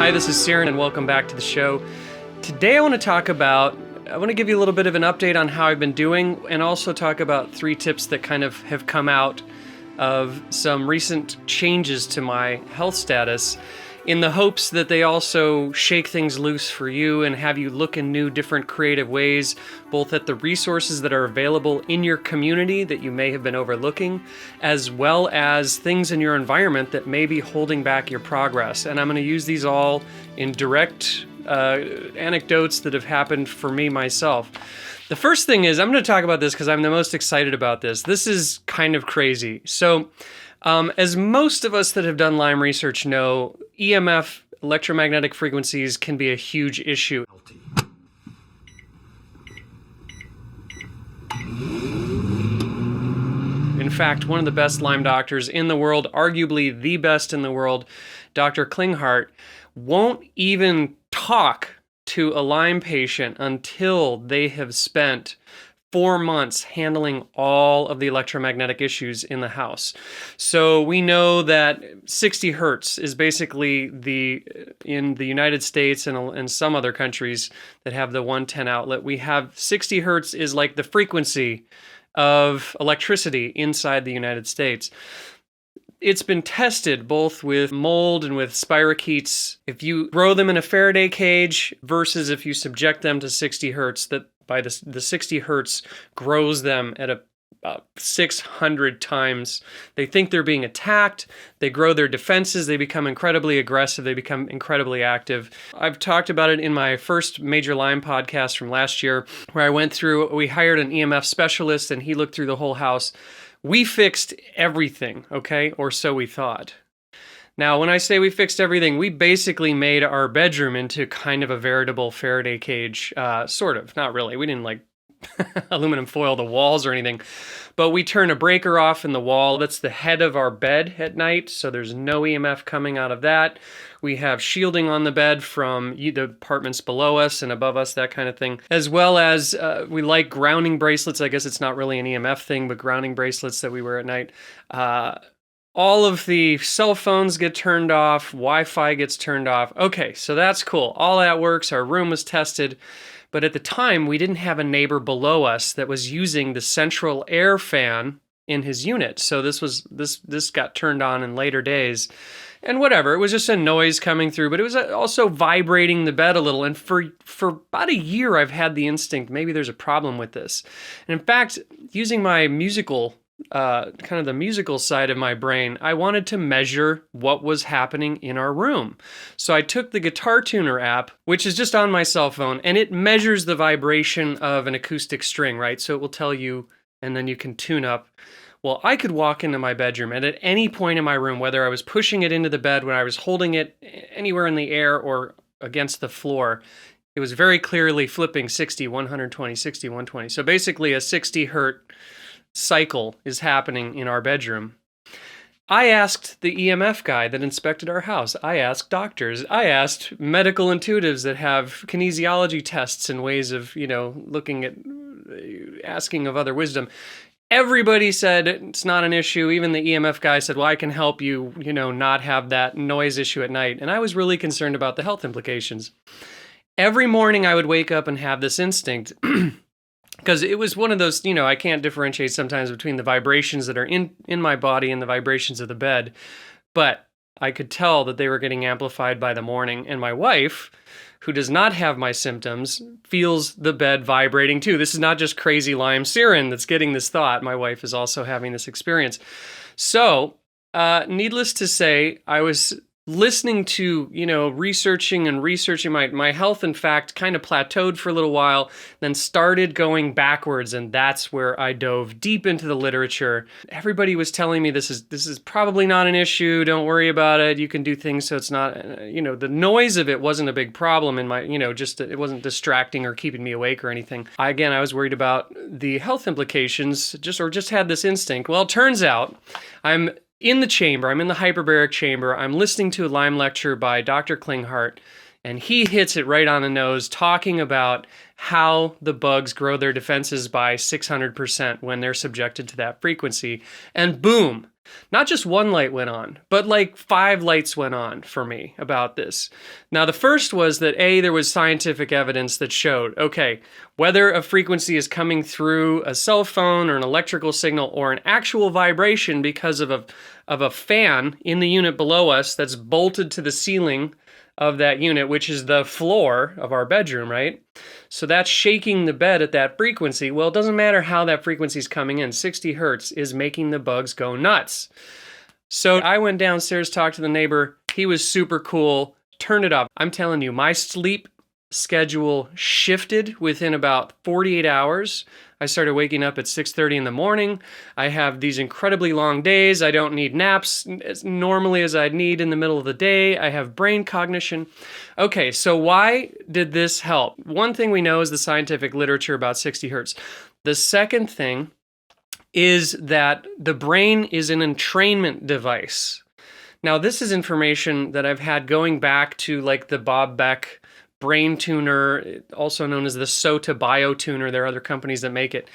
Hi, this is Siren, and welcome back to the show. Today I want to give you a little bit of an update on how I've been doing, and also talk about 3 tips that kind of have come out of some recent changes to my health status, in the hopes that they also shake things loose for you and have you look in new, different, creative ways, both at the resources that are available in your community that you may have been overlooking, as well as things in your environment that may be holding back your progress. And I'm going to use these all in direct anecdotes that have happened for me myself. The first thing is, I'm going to talk about this because I'm the most excited about this. This is kind of crazy. So, as most of us that have done Lyme research know, EMF, electromagnetic frequencies, can be a huge issue. In fact, one of the best Lyme doctors in the world, arguably the best in the world, Dr. Klinghardt, won't even talk to a Lyme patient until they have spent 4 months handling all of the electromagnetic issues in the house. So we know that 60 hertz is basically in the United States and some other countries that have the 110 outlet, we have 60 hertz is like the frequency of electricity inside the United States. It's been tested both with mold and with spirochetes. If you grow them in a Faraday cage versus if you subject them to 60 hertz, that by the 60 hertz grows them at about 600 times. They think they're being attacked. They grow their defenses. They become incredibly aggressive. They become incredibly active. I've talked about it in my first Major Lyme podcast from last year, where we hired an EMF specialist and he looked through the whole house. We fixed everything, okay? Or so we thought. Now, when I say we fixed everything, we basically made our bedroom into kind of a veritable Faraday cage, sort of. Not really. We didn't aluminum foil the walls or anything, but we turn a breaker off in the wall. That's the head of our bed at night, so there's no EMF coming out of that. We have shielding on the bed from the apartments below us and above us, that kind of thing. As well as we like grounding bracelets. I guess it's not really an EMF thing, but grounding bracelets that we wear at night. All of the cell phones get turned off. Wi-Fi gets turned off. Okay, so that's cool. All that works. Our room was tested. But at the time, we didn't have a neighbor below us that was using the central air fan in his unit. So this got turned on in later days. And whatever, it was just a noise coming through, but it was also vibrating the bed a little. And for about a year, I've had the instinct, maybe there's a problem with this. And in fact, using my musical kind of the musical side of my brain, I wanted to measure what was happening in our room. So I took the Guitar Tuner app, which is just on my cell phone, and it measures the vibration of an acoustic string, right? So it will tell you, and then you can tune up. Well, I could walk into my bedroom, and at any point in my room, whether I was pushing it into the bed, when I was holding it anywhere in the air or against the floor, it was very clearly flipping 60, 120, 60, 120. So basically a 60 hertz cycle is happening in our bedroom. I asked the EMF guy that inspected our house. I asked doctors. I asked medical intuitives that have kinesiology tests and ways of, looking at, asking of other wisdom. Everybody said it's not an issue. Even the EMF guy said, well, I can help you, not have that noise issue at night. And I was really concerned about the health implications. Every morning I would wake up and have this instinct because it was one of those, I can't differentiate sometimes between the vibrations that are in my body and the vibrations of the bed, but I could tell that they were getting amplified by the morning. And my wife, who does not have my symptoms, feels the bed vibrating too. This is not just crazy Lyme Siren that's getting this thought. My wife is also having this experience. So, needless to say, I was listening to, researching my health, in fact, kind of plateaued for a little while, then started going backwards, and that's where I dove deep into the literature. Everybody was telling me this is probably not an issue, don't worry about it, you can do things so it's not, the noise of it wasn't a big problem in my, it wasn't distracting or keeping me awake or anything. I was worried about the health implications, just had this instinct. Well, it turns out I'm in the chamber, I'm in the hyperbaric chamber, I'm listening to a Lyme lecture by Dr. Klinghardt, and he hits it right on the nose, talking about how the bugs grow their defenses by 600% when they're subjected to that frequency. And boom, Not just one light went on, but like 5 lights went on for me about this. Now, the first was that there was scientific evidence that showed, okay, whether a frequency is coming through a cell phone or an electrical signal or an actual vibration because of a fan in the unit below us that's bolted to the ceiling of that unit, which is the floor of our bedroom, right? So that's shaking the bed at that frequency. Well, it doesn't matter how that frequency is coming in. 60 hertz is making the bugs go nuts. So I went downstairs, talked to the neighbor. He was super cool. Turned it off. I'm telling you, my sleep schedule shifted within about 48 hours. I started waking up at 6:30 in the morning. I have these incredibly long days. I don't need naps as normally as I'd need in the middle of the day. I have brain cognition. Okay, so why did this help? One thing we know is the scientific literature about 60 hertz. The second thing is that the brain is an entrainment device. Now, this is information that I've had going back to like the Bob Beck brain tuner, also known as the SOTA biotuner. There are other companies that make it.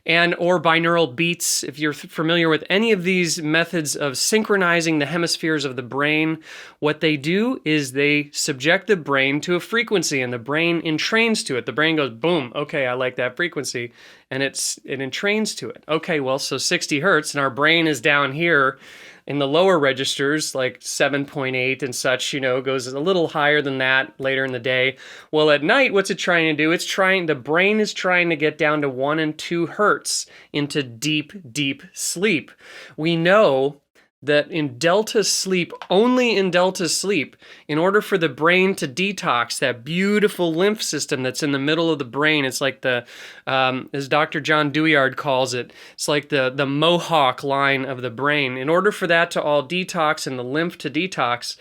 Or binaural beats. If you're familiar with any of these methods of synchronizing the hemispheres of the brain, what they do is they subject the brain to a frequency and the brain entrains to it. The brain goes, boom, okay, I like that frequency, and it entrains to it. Okay, well, so 60 hertz, and our brain is down here in the lower registers, like 7.8 and such, goes a little higher than that later in the day. Well, at night, what's it trying to do? The brain is trying to get down to 1 and 2 hertz into deep, deep sleep. We know that in delta sleep, only in delta sleep, in order for the brain to detox that beautiful lymph system that's in the middle of the brain, it's like as Dr. John Deweyard calls it, it's like the mohawk line of the brain. In order for that to all detox and the lymph to detox,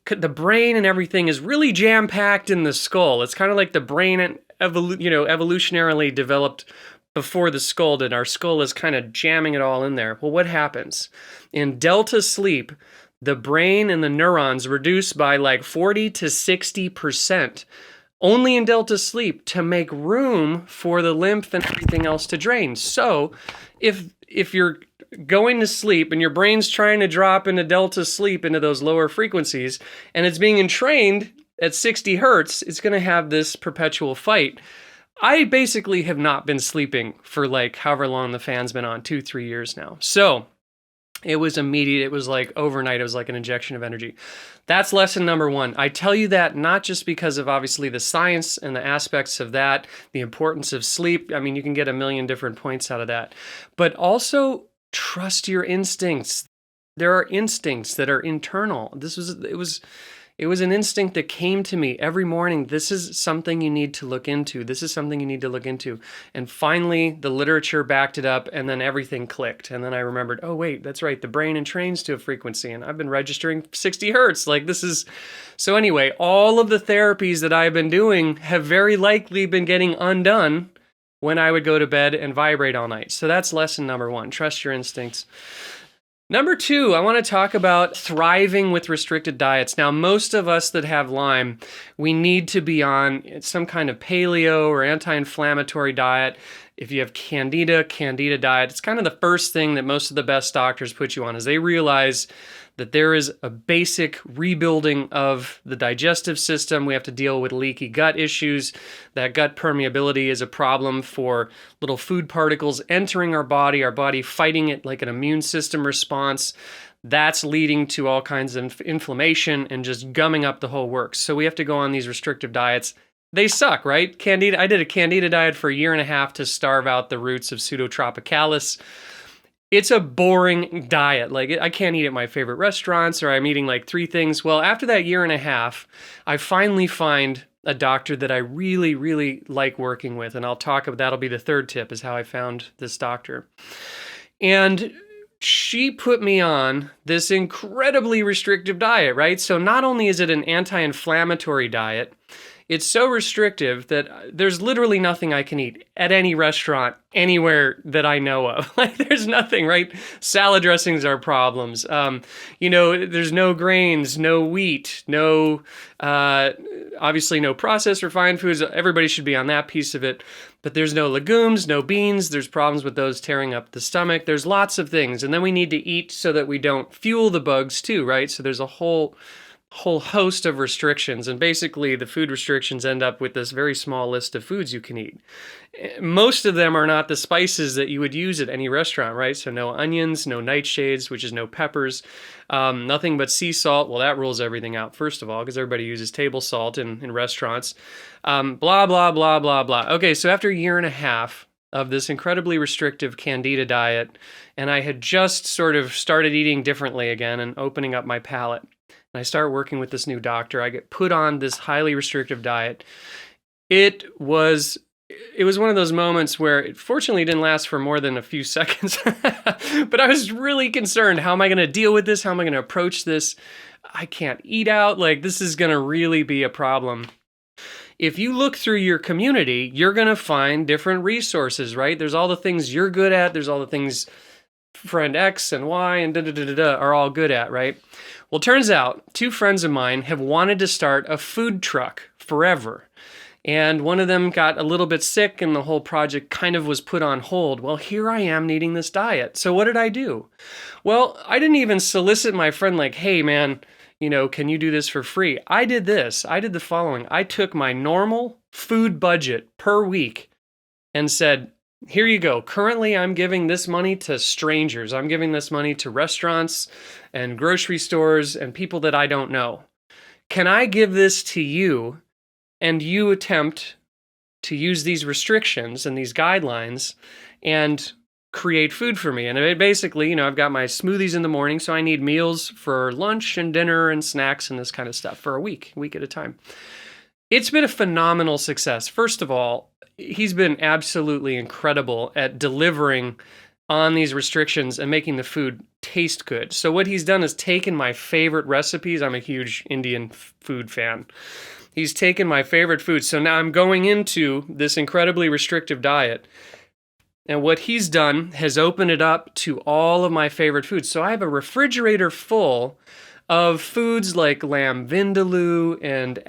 the brain and everything is really jam-packed in the skull. It's kind of like the brain evolutionarily developed before the skull did. Our skull is kind of jamming it all in there. Well, what happens? In delta sleep, the brain and the neurons reduce by like 40 to 60%, only in delta sleep, to make room for the lymph and everything else to drain. So if you're going to sleep and your brain's trying to drop into delta sleep, into those lower frequencies, and it's being entrained at 60 hertz, it's going to have this perpetual fight. I basically have not been sleeping for like however long the fan's been on, 2-3 years now. So it was immediate. It was like overnight. It was like an injection of energy. That's lesson number 1. I tell you that not just because of obviously the science and the aspects of that, the importance of sleep. I mean, you can get a million different points out of that, but also trust your instincts. There are instincts that are internal. It was an instinct that came to me every morning. This is something you need to look into. This is something you need to look into. And finally, the literature backed it up, and then everything clicked. And then I remembered, oh, wait, that's right. The brain entrains to a frequency, and I've been registering 60 hertz. So anyway, all of the therapies that I've been doing have very likely been getting undone when I would go to bed and vibrate all night. So that's lesson number 1. Trust your instincts. Number 2, I want to talk about thriving with restricted diets. Now, most of us that have Lyme, we need to be on some kind of paleo or anti-inflammatory diet. If you have candida diet. It's kind of the first thing that most of the best doctors put you on, as they realize that there is a basic rebuilding of the digestive system. We have to deal with leaky gut issues. That gut permeability is a problem for little food particles entering our body fighting it like an immune system response. That's leading to all kinds of inflammation and just gumming up the whole works. So we have to go on these restrictive diets. They suck, right? I did a candida diet for 1.5 years to starve out the roots of Pseudotropicalis. It's a boring diet. Like, I can't eat at my favorite restaurants, or I'm eating like 3 things. Well, after that 1.5 years, I finally find a doctor that I really, really like working with. And I'll talk about, that'll be the 3rd tip, is how I found this doctor. And she put me on this incredibly restrictive diet, right? So not only is it an anti-inflammatory diet, It's so restrictive that there's literally nothing I can eat at any restaurant anywhere that I know of. Like, there's nothing, right? Salad dressings are problems. There's no grains, no wheat, no, obviously no processed refined foods. Everybody should be on that piece of it. But there's no legumes, no beans. There's problems with those tearing up the stomach. There's lots of things. And then we need to eat so that we don't fuel the bugs too, right? So there's a whole host of restrictions, and basically the food restrictions end up with this very small list of foods you can eat. Most of them are not the spices that you would use at any restaurant, right? So no onions, no nightshades, which is no peppers, nothing but sea salt. Well, that rules everything out, first of all, because everybody uses table salt in restaurants. Blah, blah, blah, blah, blah. Okay, so after a year and a half of this incredibly restrictive Candida diet, and I had just sort of started eating differently again and opening up my palate, and I start working with this new doctor. I get put on this highly restrictive diet. It was one of those moments where it fortunately didn't last for more than a few seconds. But I was really concerned. How am I going to deal with this? How am I going to approach this? I can't eat out. Like, this is going to really be a problem. If you look through your community, you're going to find different resources, right? There's all the things you're good at. There's all the things friend X and Y and are all good at, right? Well, turns out 2 friends of mine have wanted to start a food truck forever. And one of them got a little bit sick and the whole project kind of was put on hold. Well, here I am needing this diet. So what did I do? Well, I didn't even solicit my friend like, hey, man, can you do this for free? I did this. I did the following. I took my normal food budget per week and said, here you go. Currently, I'm giving this money to strangers. I'm giving this money to restaurants and grocery stores and people that I don't know. Can I give this to you and you attempt to use these restrictions and these guidelines and create food for me? And it basically, I've got my smoothies in the morning, so I need meals for lunch and dinner and snacks and this kind of stuff for a week at a time. It's been a phenomenal success. First of all, he's been absolutely incredible at delivering on these restrictions and making the food taste good. So what he's done is taken my favorite recipes. I'm a huge Indian food fan. He's taken my favorite foods. So now I'm going into this incredibly restrictive diet. And what he's done has opened it up to all of my favorite foods. So I have a refrigerator full of foods like lamb vindaloo and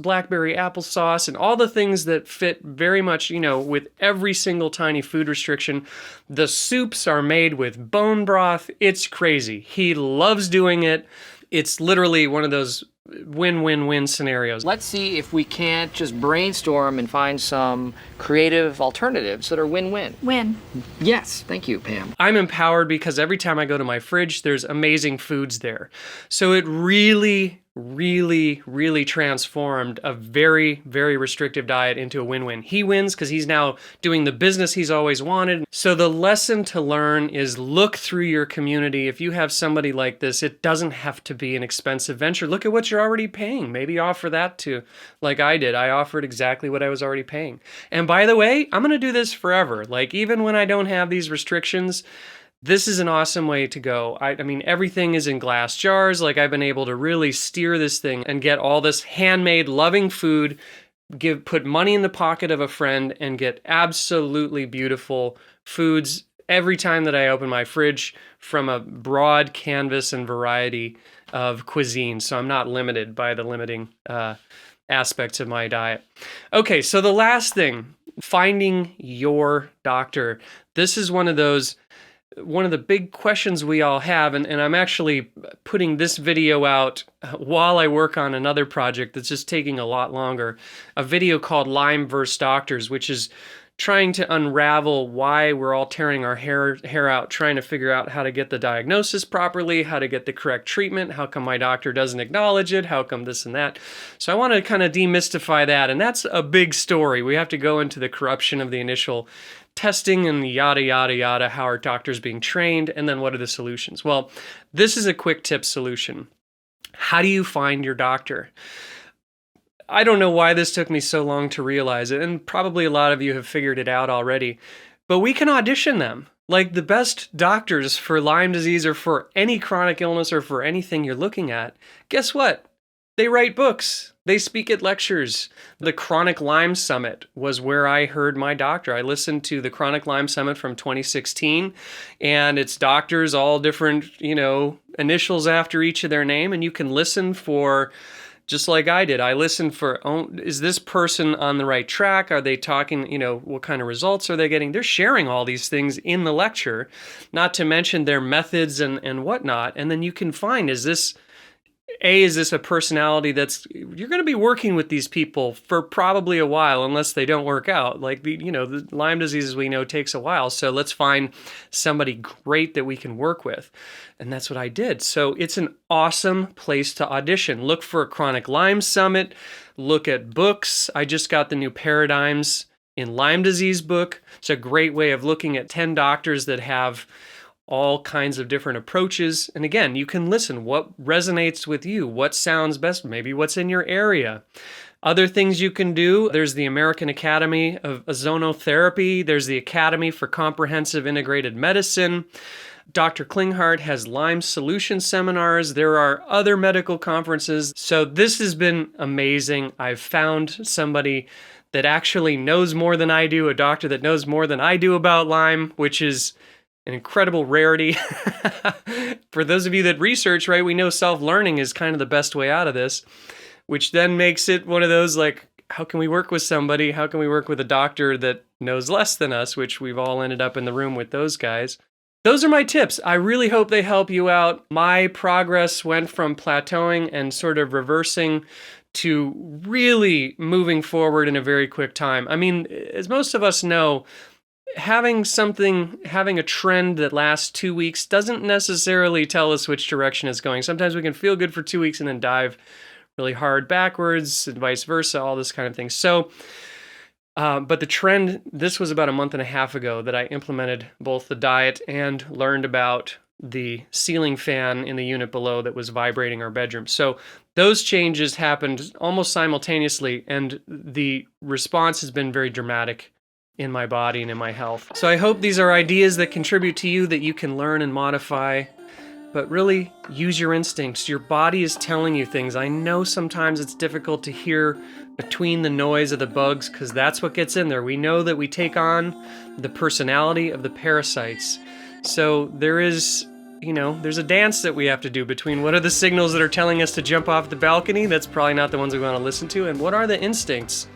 blackberry applesauce and all the things that fit very much, with every single tiny food restriction. The soups are made with bone broth. It's crazy. He loves doing it. It's literally one of those win-win-win scenarios. Let's see if we can't just brainstorm and find some creative alternatives that are win-win. Win. Yes, thank you, Pam. I'm empowered because every time I go to my fridge, there's amazing foods there. So it really, really, really transformed a very, very restrictive diet into a win-win. He wins because he's now doing the business he's always wanted. So the lesson to learn is look through your community. If you have somebody like this, it doesn't have to be an expensive venture. Look at what you're already paying. Maybe offer that to, like I did. I offered exactly what I was already paying. And by the way, I'm going to do this forever. Like, even when I don't have these restrictions, this is an awesome way to go. I mean, everything is in glass jars. Like, I've been able to really steer this thing and get all this handmade, loving food, put money in the pocket of a friend, and get absolutely beautiful foods every time that I open my fridge from a broad canvas and variety of cuisine. So I'm not limited by the limiting aspects of my diet. Okay, so the last thing, finding your doctor. This is one of the big questions we all have, and I'm actually putting this video out while I work on another project that's just taking a lot longer, a video called Lyme vs. Doctors, which is trying to unravel why we're all tearing our hair out, trying to figure out how to get the diagnosis properly, how to get the correct treatment, how come my doctor doesn't acknowledge it, how come this and that. So I want to kind of demystify that, and that's a big story. We have to go into the corruption of the initial testing and yada, yada, yada, how are doctors being trained, and then what are the solutions? Well, this is a quick tip solution. How do you find your doctor? I don't know why this took me so long to realize it, and probably a lot of you have figured it out already, but we can audition them. Like, the best doctors for Lyme disease or for any chronic illness or for anything you're looking at, guess what? They write books. They speak at lectures. The Chronic Lyme Summit was where I heard my doctor. I listened to the Chronic Lyme Summit from 2016, and it's doctors, all different, initials after each of their name, and you can listen for, just like I did. I listened for, is this person on the right track? Are they talking, what kind of results are they getting? They're sharing all these things in the lecture, not to mention their methods and whatnot. And then you can find, is this a personality you're going to be working with these people for probably a while, unless they don't work out. Like the Lyme disease, as we know, takes a while. So let's find somebody great that we can work with. And that's what I did. So it's an awesome place to audition. Look for a Chronic Lyme Summit. Look at books. I just got the new Paradigms in Lyme Disease book. It's a great way of looking at 10 doctors that have all kinds of different approaches. And again, you can listen. What resonates with you? What sounds best? Maybe what's in your area. Other things you can do, there's the American Academy of Ozonotherapy. There's the Academy for Comprehensive Integrated Medicine. Dr. Klinghardt has Lyme solution seminars. There are other medical conferences. So this has been amazing. I've found somebody that actually knows more than I do, a doctor that knows more than I do about Lyme, which is an incredible rarity. For those of you that research, right, we know self-learning is kind of the best way out of this, which then makes it one of those like, how can we work with somebody? How can we work with a doctor that knows less than us, which we've all ended up in the room with those guys. Those are my tips. I really hope they help you out. My progress went from plateauing and sort of reversing to really moving forward in a very quick time. I mean, as most of us know, having a trend that lasts 2 weeks doesn't necessarily tell us which direction it's going. Sometimes we can feel good for 2 weeks and then dive really hard backwards and vice versa, all this kind of thing. So, but the trend, this was about a month and a half ago that I implemented both the diet and learned about the ceiling fan in the unit below that was vibrating our bedroom. So those changes happened almost simultaneously, and the response has been very dramatic in my body and in my health. So I hope these are ideas that contribute to you, that you can learn and modify, but really use your instincts. Your body is telling you things. I know sometimes it's difficult to hear between the noise of the bugs because that's what gets in there. We know that we take on the personality of the parasites. So there's a dance that we have to do between what are the signals that are telling us to jump off the balcony, that's probably not the ones we want to listen to, and what are the instincts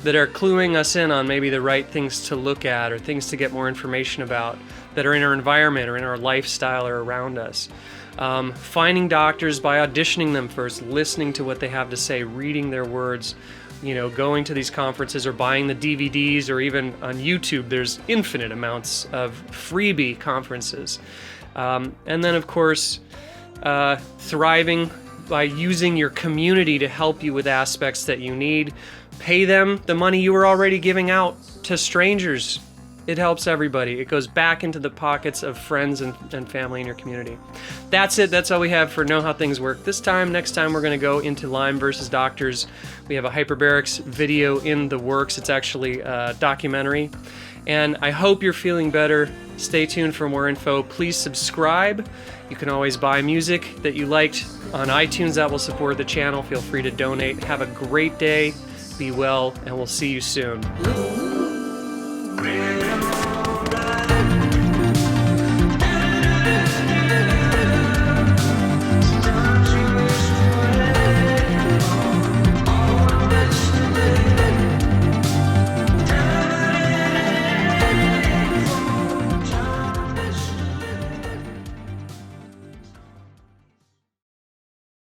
that are cluing us in on maybe the right things to look at or things to get more information about that are in our environment or in our lifestyle or around us. Finding doctors by auditioning them first, listening to what they have to say, reading their words, going to these conferences or buying the DVDs, or even on YouTube, there's infinite amounts of freebie conferences. And then, of course, thriving by using your community to help you with aspects that you need. Pay them the money you were already giving out to strangers. It helps everybody. It goes back into the pockets of friends and family in your community. That's it. That's all we have for Know How Things Work this time. Next time, we're going to go into Lyme versus doctors. We have a hyperbarics video in the works. It's actually a documentary. And I hope you're feeling better. Stay tuned for more info. Please subscribe. You can always buy music that you liked on iTunes. That will support the channel. Feel free to donate. Have a great day. Be well, and we'll see you soon.